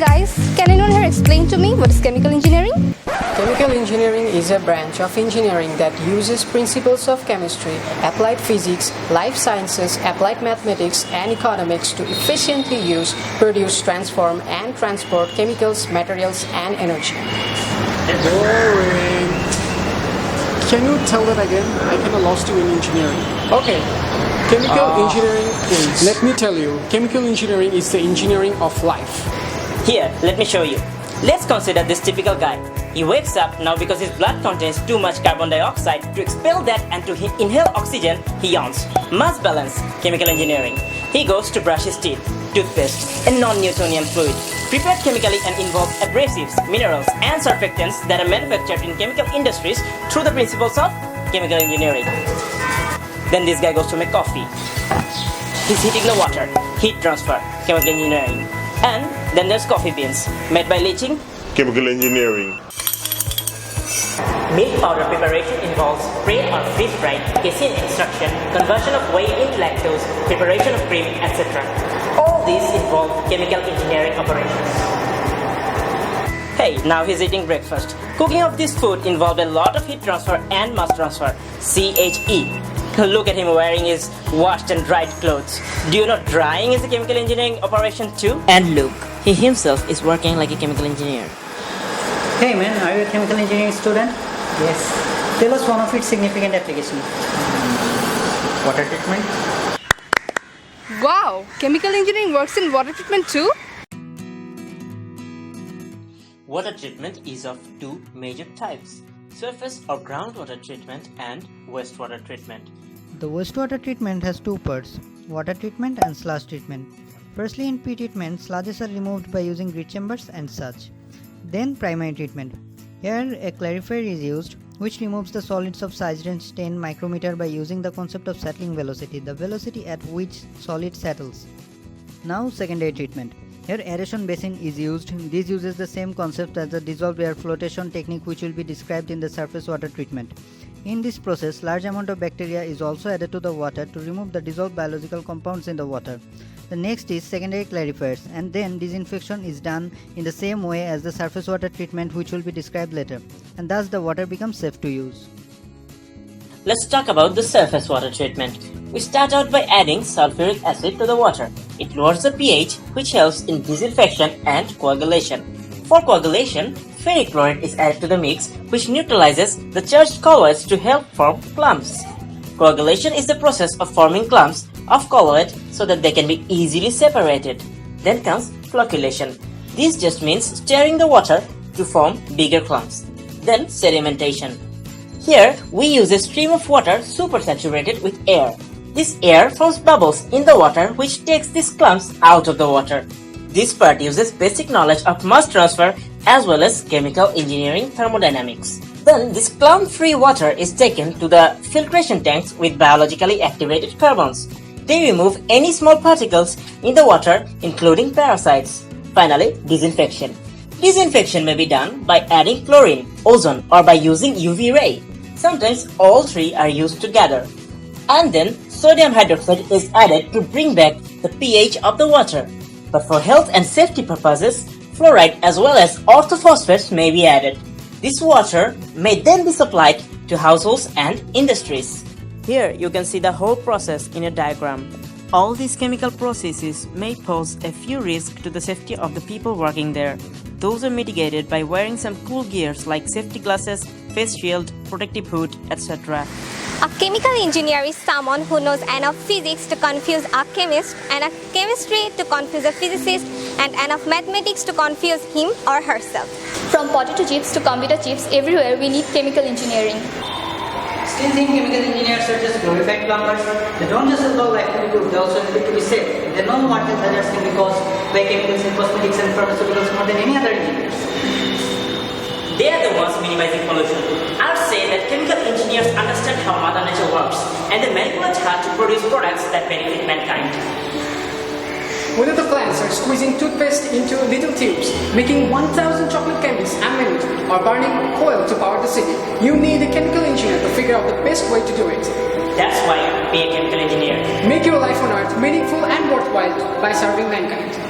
guys, can anyone here explain to me what is chemical engineering? Chemical engineering is a branch of engineering that uses principles of chemistry, applied physics, life sciences, applied mathematics, and economics to efficiently use, produce, transform, and transport chemicals, materials, and energy. Boring. Can you tell that again? I kind of lost you in engineering. Okay. Chemical engineering is, let me tell you, chemical engineering is the engineering of life. Here, let me show you. Let's consider this typical guy. He wakes up now because his blood contains too much carbon dioxide. To expel that and to inhale oxygen, he yawns. Mass balance, chemical engineering. He goes to brush his teeth, toothpaste, and non-Newtonian fluid, prepared chemically and involves abrasives, minerals, and surfactants that are manufactured in chemical industries through the principles of chemical engineering. Then this guy goes to make coffee. He's heating the water, heat transfer, chemical engineering. And then there's coffee beans, made by leaching, chemical engineering. Milk powder preparation involves spray or freeze dried, casein extraction, conversion of whey into lactose, preparation of cream, etc. All these involve chemical engineering operations. Hey, now he's eating breakfast. Cooking of this food involved a lot of heat transfer and mass transfer, CHE. Look at him wearing his washed and dried clothes. Do you know drying is a chemical engineering operation too? And look, he himself is working like a chemical engineer. Hey man, are you a chemical engineering student? Yes. Tell us one of its significant applications. Water treatment? Wow, chemical engineering works in water treatment too? Water treatment is of two major types: surface or groundwater treatment and wastewater treatment. The wastewater treatment has two parts, water treatment and sludge treatment. Firstly, in pre-treatment, sludges are removed by using grit chambers and such. Then primary treatment. Here a clarifier is used which removes the solids of size range 10 micrometer by using the concept of settling velocity, the velocity at which solid settles. Now secondary treatment. Here aeration basin is used. This uses the same concept as the dissolved air flotation technique which will be described in the surface water treatment. In this process, large amount of bacteria is also added to the water to remove the dissolved biological compounds in the water. The next is secondary clarifiers, and then disinfection is done in the same way as the surface water treatment which will be described later, and thus the water becomes safe to use. Let's talk about the surface water treatment. We start out by adding sulfuric acid to the water. It lowers the pH, which helps in disinfection and coagulation. For coagulation, ferric chloride is added to the mix, which neutralizes the charged colloids to help form clumps. Coagulation is the process of forming clumps of colloid so that they can be easily separated. Then comes flocculation. This just means stirring the water to form bigger clumps. Then sedimentation. Here we use a stream of water supersaturated with air. This air forms bubbles in the water which takes these clumps out of the water. This part uses basic knowledge of mass transfer as well as chemical engineering thermodynamics. Then this clump-free water is taken to the filtration tanks with biologically activated carbons. They remove any small particles in the water including parasites. Finally, disinfection. Disinfection may be done by adding chlorine, ozone, or by using UV ray. Sometimes all three are used together. And then sodium hydroxide is added to bring back the pH of the water. But for health and safety purposes, fluoride as well as orthophosphates may be added. This water may then be supplied to households and industries. Here you can see the whole process in a diagram. All these chemical processes may pose a few risks to the safety of the people working there. Those are mitigated by wearing some cool gears like safety glasses, face shield, protective hood, etc. A chemical engineer is someone who knows enough physics to confuse a chemist, enough chemistry to confuse a physicist, and enough mathematics to confuse him or herself. From potato chips to computer chips, everywhere we need chemical engineering. Still think chemical engineers are just glorified plumbers? They don't just allow life to be good, they also need to be safe. They know what health hazards can be caused by chemicals in cosmetics and pharmaceuticals more than any other engineers. They are the ones minimizing pollution. I would say that chemical engineers understand how Mother Nature works and they manipulate her to produce products that benefit mankind. Whether the plants are squeezing toothpaste into little tubes, making 1,000 chocolate candies a minute, or burning coal to power the city, you need a chemical engineer to figure out the best way to do it. That's why be a chemical engineer. Make your life on Earth meaningful and worthwhile by serving mankind.